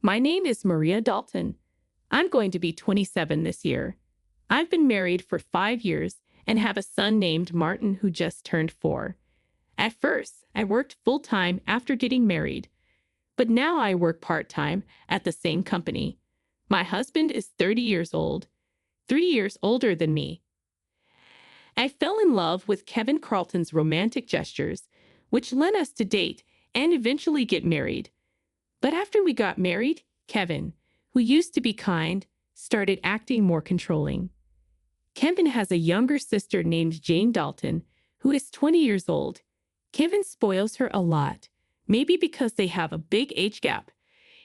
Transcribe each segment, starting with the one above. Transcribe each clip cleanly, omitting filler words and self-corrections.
My name is Maria Dalton. I'm going to be 27 this year. I've been married for 5 years and have a son named Martin who just turned 4. At first, I worked full-time after getting married, but now I work part-time at the same company. My husband is 30 years old, 3 years older than me. I fell in love with Kevin Carlton's romantic gestures, which led us to date and eventually get married. But after we got married, Kevin, who used to be kind, started acting more controlling. Kevin has a younger sister named Jane Dalton, who is 20 years old. Kevin spoils her a lot, maybe because they have a big age gap.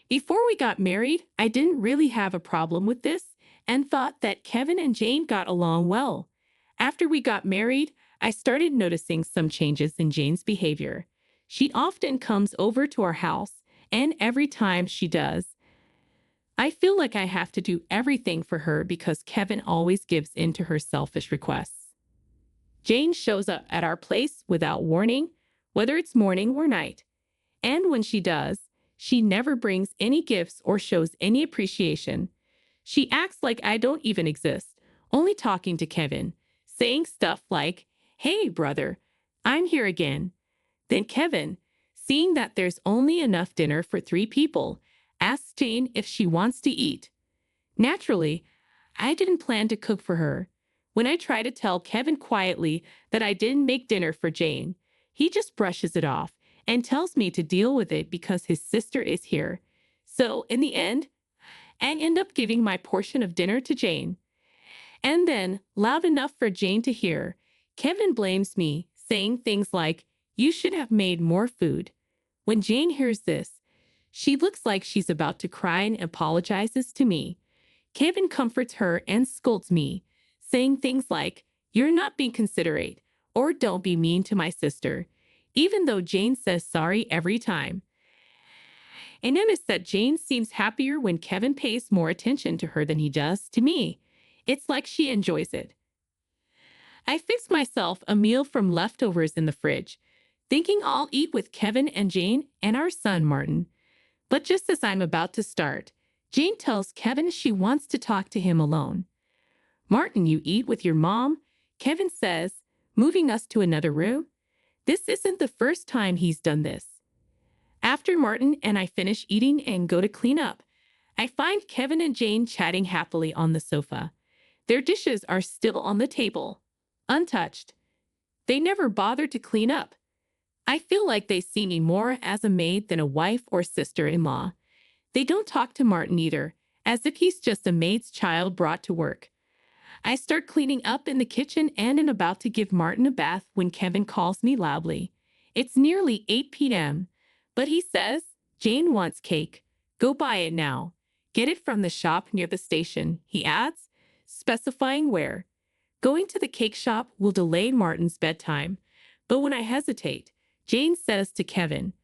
Before we got married, I didn't really have a problem with this and thought that Kevin and Jane got along well. After we got married, I started noticing some changes in Jane's behavior. She often comes over to our house, and every time she does, I feel like I have to do everything for her because Kevin always gives in to her selfish requests. Jane shows up at our place without warning, whether it's morning or night. And when she does, she never brings any gifts or shows any appreciation. She acts like I don't even exist, only talking to Kevin, saying stuff like, "Hey, brother, I'm here again." Then Kevin, seeing that there's only enough dinner for 3 people, asks Jane if she wants to eat. Naturally, I didn't plan to cook for her. When I try to tell Kevin quietly that I didn't make dinner for Jane, he just brushes it off and tells me to deal with it because his sister is here. So, in the end, I end up giving my portion of dinner to Jane. And then, loud enough for Jane to hear, Kevin blames me, saying things like, "You should have made more food." When Jane hears this, she looks like she's about to cry and apologizes to me. Kevin comforts her and scolds me, saying things like, "You're not being considerate," or "Don't be mean to my sister," even though Jane says sorry every time. I notice that Jane seems happier when Kevin pays more attention to her than he does to me. It's like she enjoys it. I fixed myself a meal from leftovers in the fridge, thinking I'll eat with Kevin and Jane and our son Martin. But just as I'm about to start, Jane tells Kevin she wants to talk to him alone. "Martin, you eat with your mom?" Kevin says, moving us to another room. This isn't the first time he's done this. After Martin and I finish eating and go to clean up, I find Kevin and Jane chatting happily on the sofa. Their dishes are still on the table, untouched. They never bothered to clean up. I feel like they see me more as a maid than a wife or sister-in-law. They don't talk to Martin either, as if he's just a maid's child brought to work. I start cleaning up in the kitchen and am about to give Martin a bath when Kevin calls me loudly. It's nearly 8 p.m., but he says, "Jane wants cake. Go buy it now. Get it from the shop near the station," he adds, specifying where. Going to the cake shop will delay Martin's bedtime, but when I hesitate, Jane says to Kevin,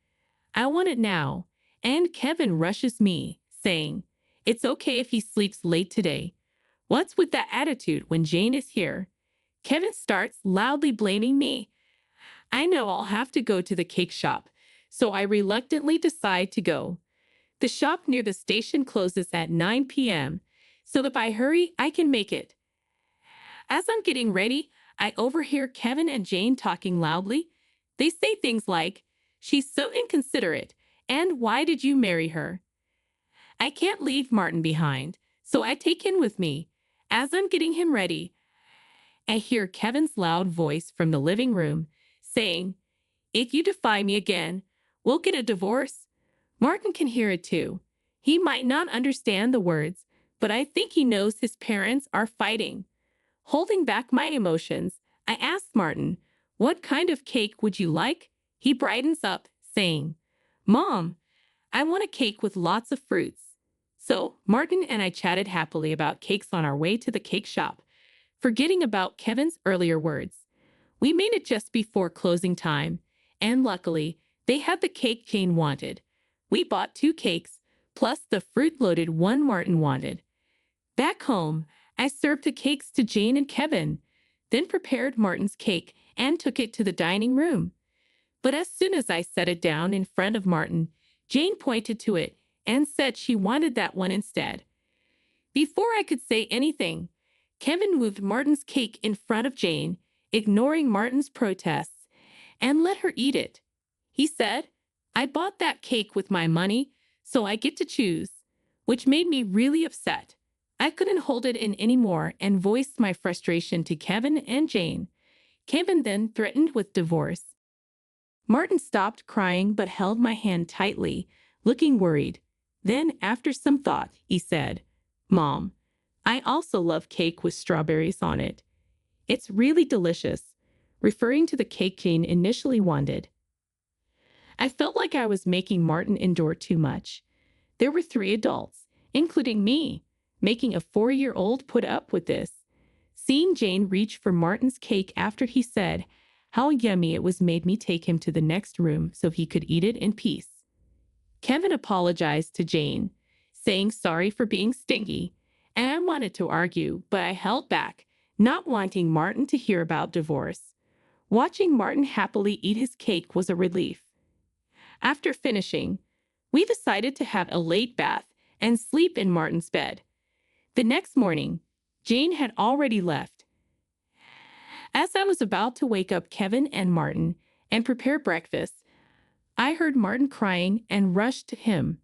"I want it now," and Kevin rushes me, saying, "It's okay if he sleeps late today." What's with that attitude when Jane is here? Kevin starts loudly blaming me. I know I'll have to go to the cake shop, so I reluctantly decide to go. The shop near the station closes at 9 p.m., so if I hurry, I can make it. As I'm getting ready, I overhear Kevin and Jane talking loudly. They say things like, "She's so inconsiderate," and "Why did you marry her?" I can't leave Martin behind, so I take him with me. As I'm getting him ready, I hear Kevin's loud voice from the living room saying, "If you defy me again, we'll get a divorce." Martin can hear it too. He might not understand the words, but I think he knows his parents are fighting. Holding back my emotions, I ask Martin, "What kind of cake would you like?" He brightens up, saying, "Mom, I want a cake with lots of fruits." So Martin and I chatted happily about cakes on our way to the cake shop, forgetting about Kevin's earlier words. We made it just before closing time, and luckily, they had the cake Jane wanted. We bought 2 cakes, plus the fruit-loaded one Martin wanted. Back home, I served the cakes to Jane and Kevin, then prepared Martin's cake and took it to the dining room. But as soon as I set it down in front of Martin, Jane pointed to it and said she wanted that one instead. Before I could say anything, Kevin moved Martin's cake in front of Jane, ignoring Martin's protests, and let her eat it. He said, "I bought that cake with my money, so I get to choose," which made me really upset. I couldn't hold it in anymore and voiced my frustration to Kevin and Jane. Kevin then threatened with divorce. Martin stopped crying but held my hand tightly, looking worried. Then, after some thought, he said, "Mom, I also love cake with strawberries on it. It's really delicious," referring to the cake Jane initially wanted. I felt like I was making Martin endure too much. There were 3 adults, including me, making a 4-year-old put up with this. Seeing Jane reach for Martin's cake after he said how yummy it was made me take him to the next room so he could eat it in peace. Kevin apologized to Jane, saying sorry for being stingy, and I wanted to argue, but I held back, not wanting Martin to hear about divorce. Watching Martin happily eat his cake was a relief. After finishing, we decided to have a late bath and sleep in Martin's bed. The next morning, Jane had already left. As I was about to wake up Kevin and Martin and prepare breakfast, I heard Martin crying and rushed to him.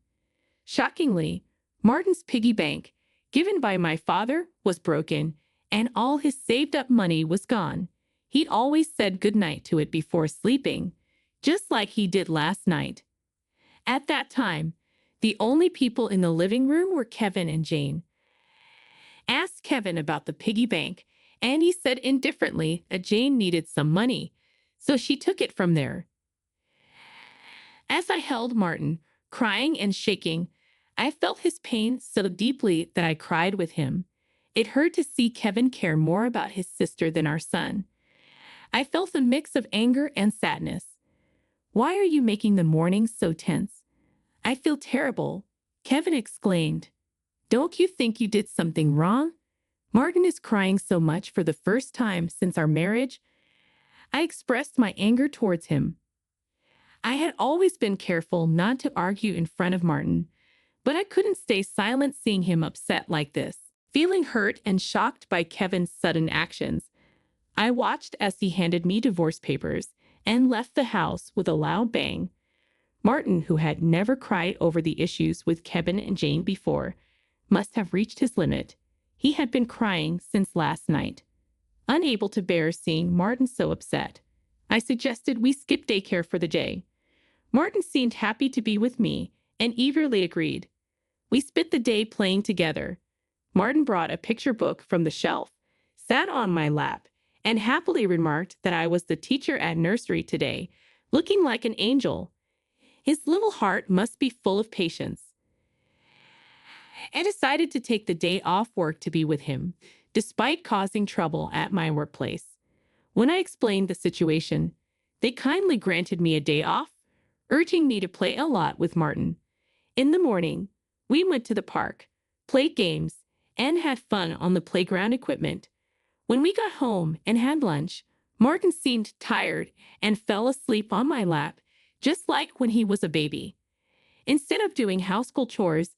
Shockingly, Martin's piggy bank, given by my father, was broken, and all his saved-up money was gone. He'd always said goodnight to it before sleeping, just like he did last night. At that time, the only people in the living room were Kevin and Jane. Asked Kevin about the piggy bank, and he said indifferently that Jane needed some money, so she took it from there. As I held Martin, crying and shaking, I felt his pain so deeply that I cried with him. It hurt to see Kevin care more about his sister than our son. I felt a mix of anger and sadness. "Why are you making the mornings so tense?" "I feel terrible," Kevin exclaimed. "Don't you think you did something wrong? Martin is crying so much for the first time since our marriage." I expressed my anger towards him. I had always been careful not to argue in front of Martin, but I couldn't stay silent seeing him upset like this. Feeling hurt and shocked by Kevin's sudden actions, I watched as he handed me divorce papers and left the house with a loud bang. Martin, who had never cried over the issues with Kevin and Jane before, must have reached his limit. He had been crying since last night. Unable to bear seeing Martin so upset, I suggested we skip daycare for the day. Martin seemed happy to be with me and eagerly agreed. We spent the day playing together. Martin brought a picture book from the shelf, sat on my lap, and happily remarked that I was the teacher at nursery today, looking like an angel. His little heart must be full of patience. I decided to take the day off work to be with him, despite causing trouble at my workplace. When I explained the situation, they kindly granted me a day off, urging me to play a lot with Martin. In the morning, we went to the park, played games, and had fun on the playground equipment. When we got home and had lunch, Martin seemed tired and fell asleep on my lap, just like when he was a baby. Instead of doing household chores,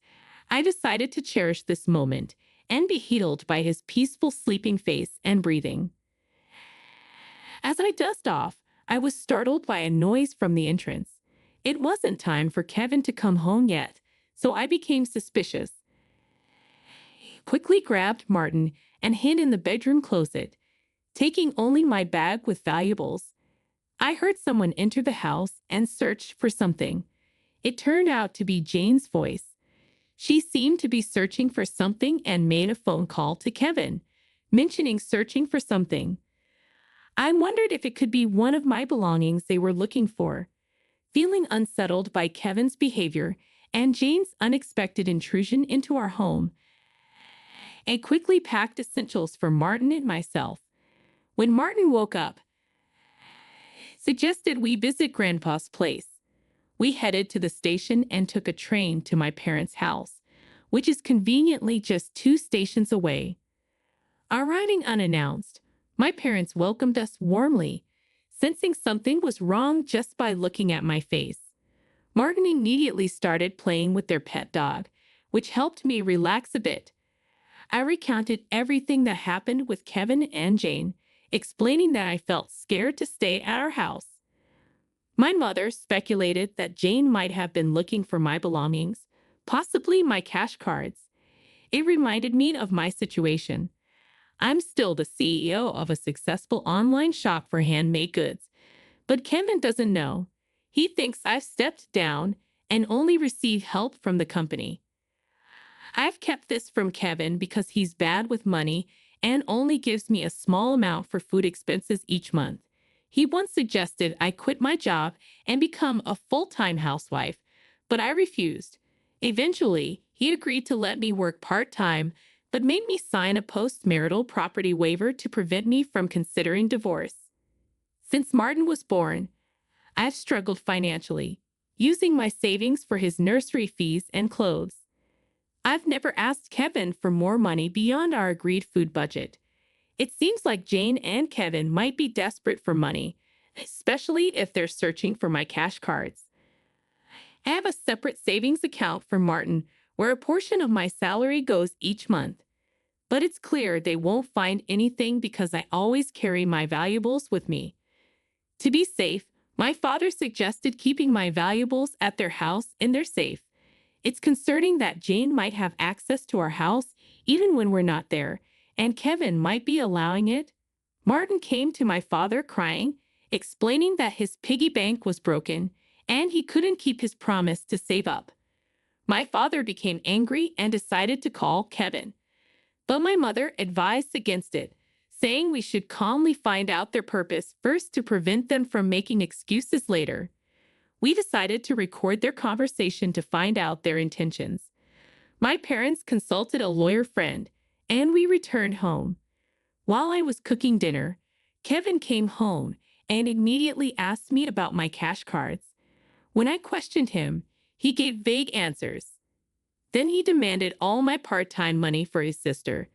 I decided to cherish this moment and be healed by his peaceful sleeping face and breathing. As I dozed off, I was startled by a noise from the entrance. It wasn't time for Kevin to come home yet, so I became suspicious. Quickly grabbed Martin and hid in the bedroom closet, taking only my bag with valuables. I heard someone enter the house and search for something. It turned out to be Jane's voice. She seemed to be searching for something and made a phone call to Kevin, mentioning searching for something. I wondered if it could be one of my belongings they were looking for. Feeling unsettled by Kevin's behavior and Jane's unexpected intrusion into our home, I quickly packed essentials for Martin and myself. When Martin woke up, suggested we visit Grandpa's place. We headed to the station and took a train to my parents' house, which is conveniently just 2 stations away. Arriving unannounced, my parents welcomed us warmly, sensing something was wrong just by looking at my face. Martin immediately started playing with their pet dog, which helped me relax a bit. I recounted everything that happened with Kevin and Jane, explaining that I felt scared to stay at our house. My mother speculated that Jane might have been looking for my belongings, possibly my cash cards. It reminded me of my situation. I'm still the CEO of a successful online shop for handmade goods, but Kevin doesn't know. He thinks I've stepped down and only receive help from the company. I've kept this from Kevin because he's bad with money and only gives me a small amount for food expenses each month. He once suggested I quit my job and become a full-time housewife, but I refused. Eventually, he agreed to let me work part-time, but made me sign a post-marital property waiver to prevent me from considering divorce. Since Martin was born, I've struggled financially, using my savings for his nursery fees and clothes. I've never asked Kevin for more money beyond our agreed food budget. It seems like Jane and Kevin might be desperate for money, especially if they're searching for my cash cards. I have a separate savings account for Martin where a portion of my salary goes each month. But it's clear they won't find anything because I always carry my valuables with me. To be safe, my father suggested keeping my valuables at their house in their safe. It's concerning that Jane might have access to our house even when we're not there, and Kevin might be allowing it. Martin came to my father crying, explaining that his piggy bank was broken and he couldn't keep his promise to save up. My father became angry and decided to call Kevin. But my mother advised against it, saying we should calmly find out their purpose first to prevent them from making excuses later. We decided to record their conversation to find out their intentions. My parents consulted a lawyer friend, and we returned home. While I was cooking dinner, Kevin came home and immediately asked me about my cash cards. When I questioned him, he gave vague answers. Then he demanded all my part-time money for his sister.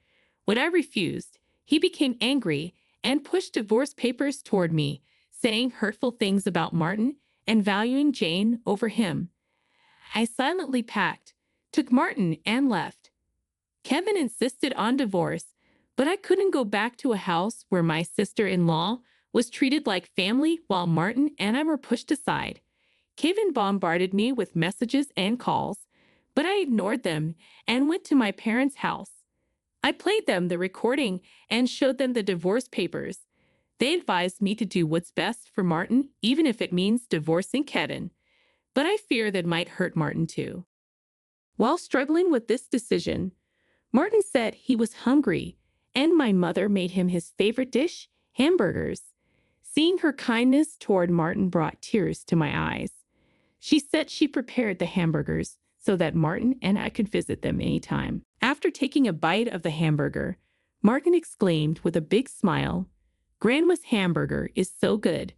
When I refused, he became angry and pushed divorce papers toward me, saying hurtful things about Martin and valuing Jane over him. I silently packed, took Martin, and left. Kevin insisted on divorce, but I couldn't go back to a house where my sister-in-law was treated like family while Martin and I were pushed aside. Kevin bombarded me with messages and calls, but I ignored them and went to my parents' house. I played them the recording and showed them the divorce papers. They advised me to do what's best for Martin, even if it means divorcing Kevin. But I fear that might hurt Martin too. While struggling with this decision, Martin said he was hungry, and my mother made him his favorite dish, hamburgers. Seeing her kindness toward Martin brought tears to my eyes. She said she prepared the hamburgers so that Martin and I could visit them anytime. After taking a bite of the hamburger, Martin exclaimed with a big smile, "Grandma's hamburger is so good.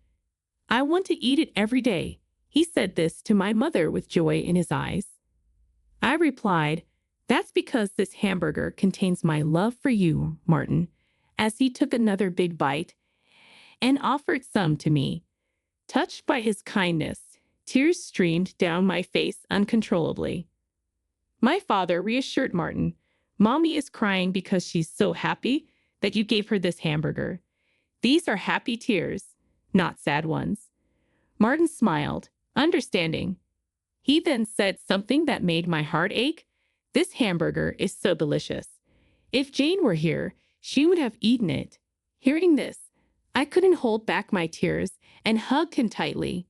I want to eat it every day." He said this to my mother with joy in his eyes. I replied, "That's because this hamburger contains my love for you, Martin," as he took another big bite and offered some to me. Touched by his kindness, tears streamed down my face uncontrollably. My father reassured Martin, "Mommy is crying because she's so happy that you gave her this hamburger. These are happy tears, not sad ones." Martin smiled, understanding. He then said something that made my heart ache. "This hamburger is so delicious. If Jane were here, she would have eaten it." Hearing this, I couldn't hold back my tears and hugged him tightly.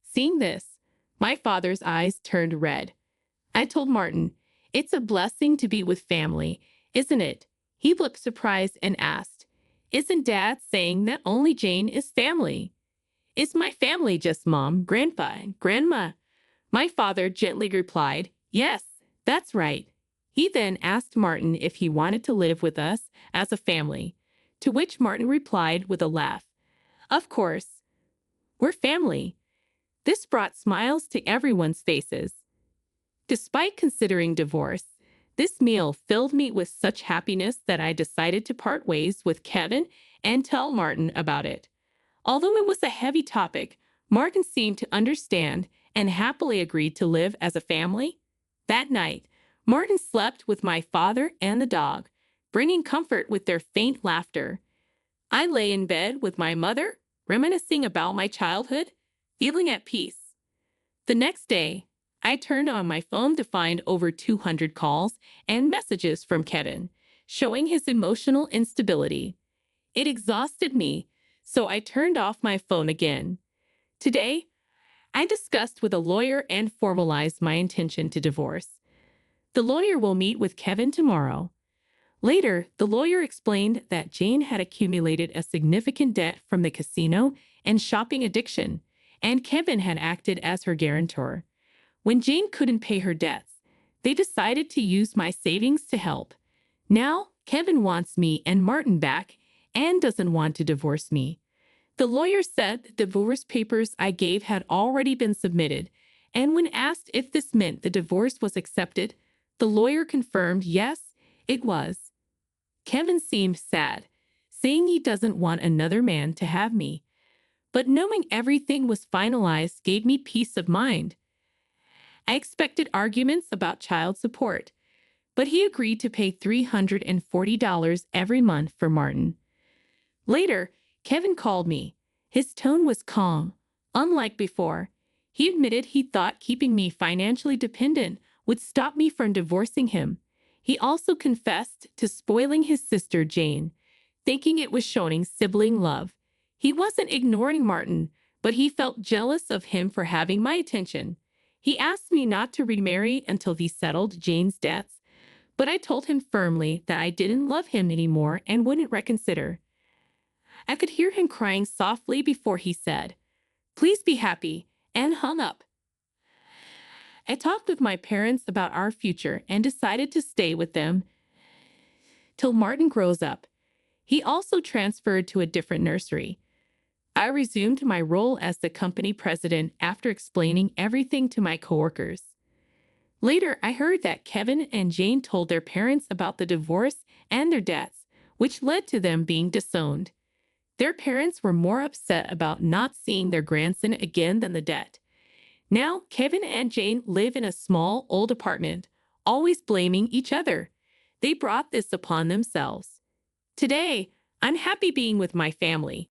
Seeing this, my father's eyes turned red. I told Martin, "It's a blessing to be with family, isn't it?" He looked surprised and asked, "Isn't Dad saying that only Jane is family? Is my family just Mom, Grandpa, and Grandma?" My father gently replied, "Yes, that's right." He then asked Martin if he wanted to live with us as a family, to which Martin replied with a laugh, "Of course. We're family." This brought smiles to everyone's faces. Despite considering divorce, this meal filled me with such happiness that I decided to part ways with Kevin and tell Martin about it. Although it was a heavy topic, Martin seemed to understand and happily agreed to live as a family. That night, Martin slept with my father and the dog, bringing comfort with their faint laughter. I lay in bed with my mother, reminiscing about my childhood, feeling at peace. The next day, I turned on my phone to find over 200 calls and messages from Kevin, showing his emotional instability. It exhausted me, so I turned off my phone again. Today, I discussed with a lawyer and formalized my intention to divorce. The lawyer will meet with Kevin tomorrow. Later, the lawyer explained that Jane had accumulated a significant debt from the casino and shopping addiction, and Kevin had acted as her guarantor. When Jane couldn't pay her debts, they decided to use my savings to help. Now, Kevin wants me and Martin back and doesn't want to divorce me. The lawyer said the divorce papers I gave had already been submitted, and when asked if this meant the divorce was accepted, the lawyer confirmed yes, it was. Kevin seemed sad, saying he doesn't want another man to have me. But knowing everything was finalized gave me peace of mind. I expected arguments about child support, but he agreed to pay $340 every month for Martin. Later, Kevin called me. His tone was calm, unlike before. He admitted he thought keeping me financially dependent would stop me from divorcing him. He also confessed to spoiling his sister Jane, thinking it was showing sibling love. He wasn't ignoring Martin, but he felt jealous of him for having my attention. He asked me not to remarry until he settled Jane's debts, but I told him firmly that I didn't love him anymore and wouldn't reconsider. I could hear him crying softly before he said, "Please be happy," and hung up. I talked with my parents about our future and decided to stay with them till Martin grows up. He also transferred to a different nursery. I resumed my role as the company president after explaining everything to my coworkers. Later, I heard that Kevin and Jane told their parents about the divorce and their debts, which led to them being disowned. Their parents were more upset about not seeing their grandson again than the debt. Now, Kevin and Jane live in a small, old apartment, always blaming each other. They brought this upon themselves. Today, I'm happy being with my family.